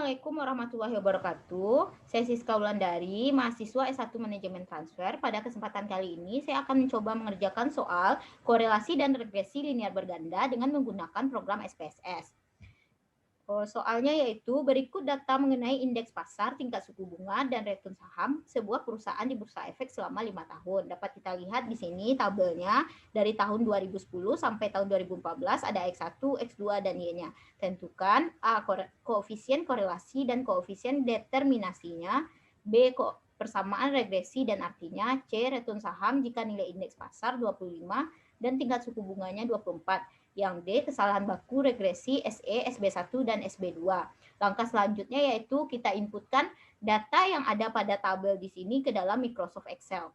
Assalamualaikum warahmatullahi wabarakatuh. Saya Siska Wulandari, mahasiswa S1 Manajemen Transfer. Pada kesempatan kali ini, saya akan mencoba mengerjakan soal korelasi dan regresi linear berganda dengan menggunakan program SPSS. Soalnya yaitu berikut data mengenai indeks pasar, tingkat suku bunga, dan return saham sebuah perusahaan di Bursa Efek selama 5 tahun. Dapat kita lihat di sini tabelnya dari tahun 2010 sampai tahun 2014 ada X1, X2, dan Y-nya. Tentukan A. Koefisien korelasi dan koefisien determinasinya, B. Persamaan regresi dan artinya, C. Return saham jika nilai indeks pasar 25 dan tingkat suku bunganya 24. Yang D, kesalahan baku regresi SE, SB1, dan SB2. Langkah selanjutnya yaitu kita inputkan data yang ada pada tabel di sini ke dalam Microsoft Excel.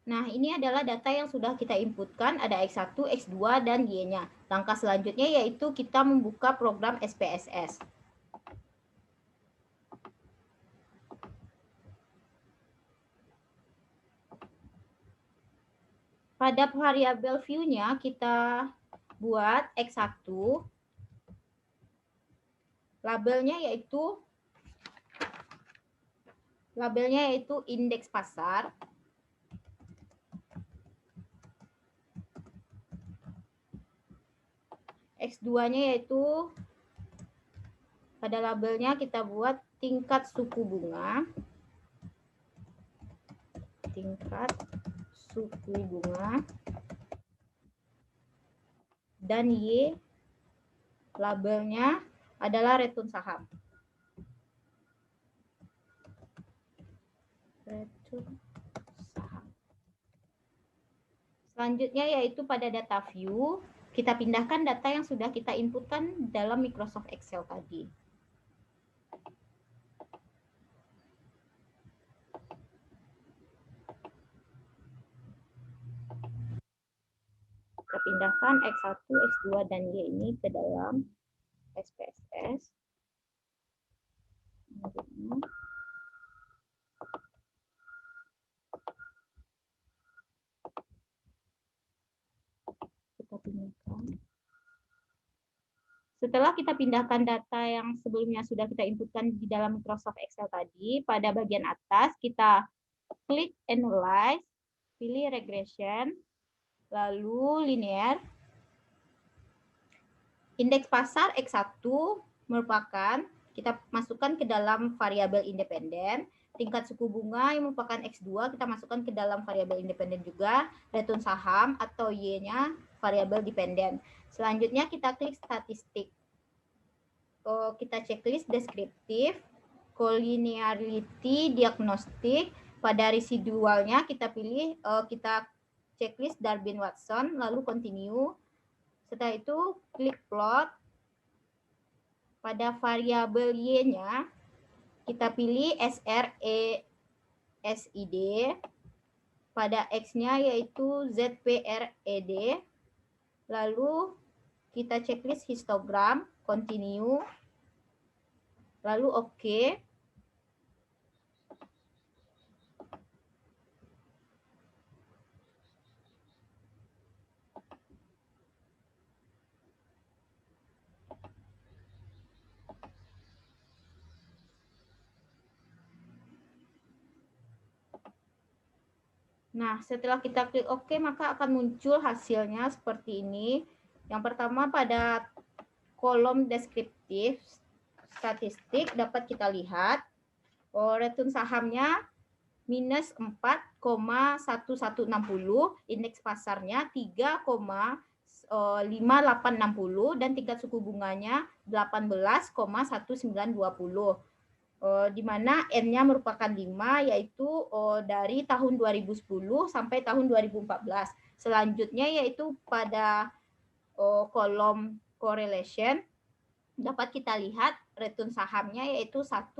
Nah, ini adalah data yang sudah kita inputkan, ada X1, X2, dan Y-nya. Langkah selanjutnya yaitu kita membuka program SPSS. Pada variabel view-nya kita buat X1, labelnya yaitu indeks pasar. X2-nya yaitu pada labelnya kita buat tingkat suku bunga. Dan Y labelnya adalah return saham. Selanjutnya yaitu pada data view, kita pindahkan data yang sudah kita inputkan dalam Microsoft Excel tadi. Kita pindahkan X1, X2, dan Y ini ke dalam SPSS. Kita pindahkan. Setelah kita pindahkan data yang sebelumnya sudah kita inputkan di dalam Microsoft Excel tadi, pada bagian atas kita klik Analyze, pilih Regression, lalu Linear. Indeks pasar X1 merupakan, kita masukkan ke dalam variabel independen. Tingkat suku bunga yang merupakan X2 kita masukkan ke dalam variabel independen juga. Return saham atau Y-nya variabel dependen. Selanjutnya kita klik statistik. Kita checklist deskriptif, collinearity, diagnostik. Pada residualnya kita pilih, kita checklist Darwin-Watson, lalu continue. Setelah itu klik plot. Pada variabel Y-nya kita pilih SRESID. Pada X-nya yaitu ZPRED. Lalu kita checklist histogram, continue. Lalu OK. Nah, setelah kita klik OK, maka akan muncul hasilnya seperti ini. Yang pertama pada kolom deskriptif statistik dapat kita lihat return sahamnya minus 4,1160, indeks pasarnya 3,5860, dan tingkat suku bunganya 18,1920. Di mana N-nya merupakan 5, yaitu dari tahun 2010 sampai tahun 2014. Selanjutnya yaitu pada kolom correlation dapat kita lihat return sahamnya yaitu 1,000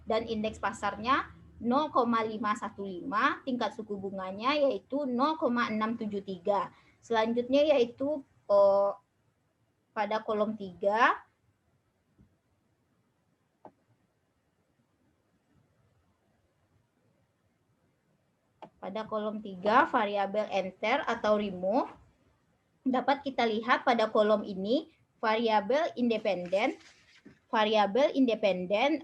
dan indeks pasarnya 0,515, tingkat suku bunganya yaitu 0,673. Selanjutnya yaitu pada kolom 3 Pada kolom 3, variabel enter atau remove, dapat kita lihat pada kolom ini variabel independen. Variabel independen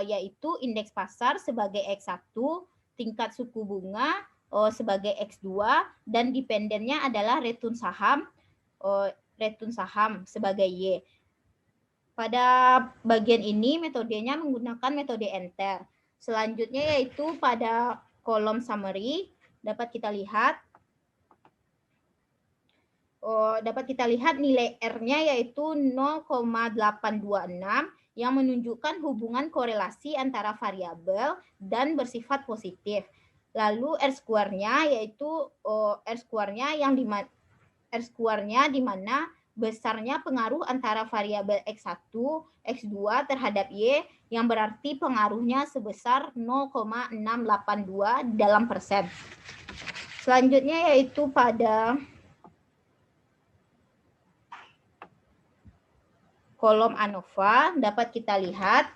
yaitu indeks pasar sebagai X1, tingkat suku bunga sebagai X2, dan dependennya adalah return saham sebagai Y. Pada bagian ini metodenya menggunakan metode enter. Selanjutnya yaitu pada kolom summary dapat kita lihat nilai R-nya yaitu 0,826 yang menunjukkan hubungan korelasi antara variabel dan bersifat positif. Lalu R-square-nya yaitu R-square-nya di mana besarnya pengaruh antara variabel X1, X2 terhadap Y yang berarti pengaruhnya sebesar 0,682 dalam persen. Selanjutnya yaitu pada kolom ANOVA dapat kita lihat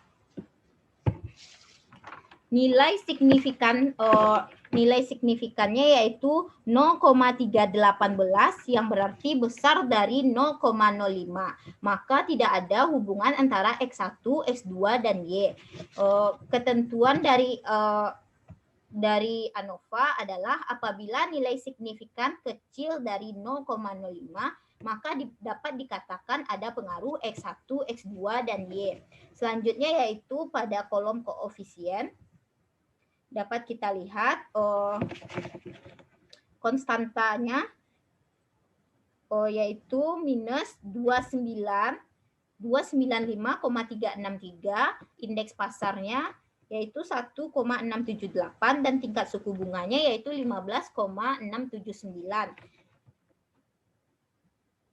nilai signifikannya yaitu 0,318 yang berarti besar dari 0,05. Maka tidak ada hubungan antara X1, X2 dan Y. Ketentuan dari ANOVA adalah apabila nilai signifikan kecil dari 0,05 maka dapat dikatakan ada pengaruh X1, X2, dan Y. Selanjutnya yaitu pada kolom koefisien dapat kita lihat konstantanya yaitu minus 295,363, indeks pasarnya yaitu 1,678 dan tingkat suku bunganya yaitu 15,679.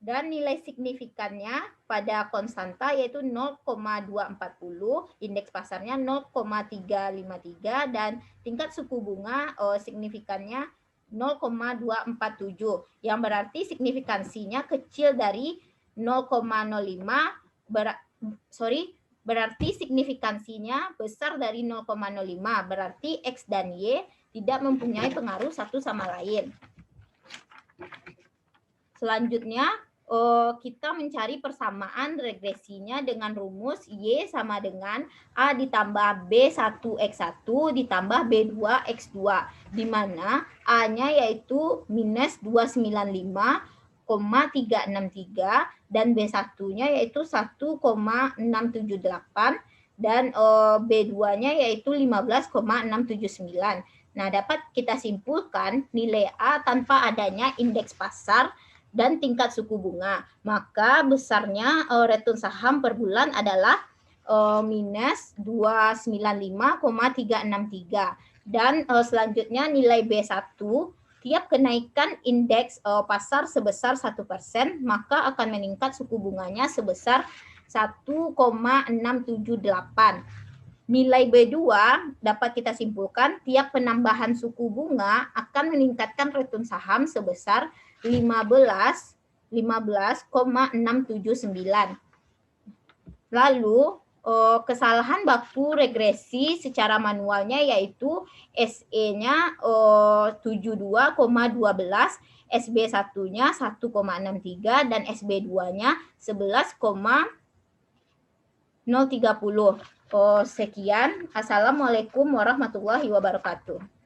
Dan nilai signifikannya pada konstanta yaitu 0,240, indeks pasarnya 0,353 dan tingkat suku bunga signifikannya 0,247 yang berarti signifikansinya kecil dari 0,05 berarti signifikansinya besar dari 0,05 berarti X dan Y tidak mempunyai pengaruh satu sama lain. Selanjutnya kita mencari persamaan regresinya dengan rumus Y sama dengan A ditambah B1X1 ditambah B2X2, di mana A-nya yaitu minus 295,363 dan B1-nya yaitu 1,678 dan B2-nya yaitu 15,679. Nah, dapat kita simpulkan nilai A tanpa adanya indeks pasar dan tingkat suku bunga, maka besarnya return saham per bulan adalah minus 295,363 dan selanjutnya nilai B1 tiap kenaikan indeks pasar sebesar 1%, maka akan meningkat suku bunganya sebesar 1,678. Nilai B2 dapat kita simpulkan tiap penambahan suku bunga akan meningkatkan return saham sebesar 15,679. Lalu kesalahan baku regresi secara manualnya yaitu SE-nya 72,12, SB1-nya 1,63 dan SB2-nya 11,030. Sekian. Assalamualaikum warahmatullahi wabarakatuh.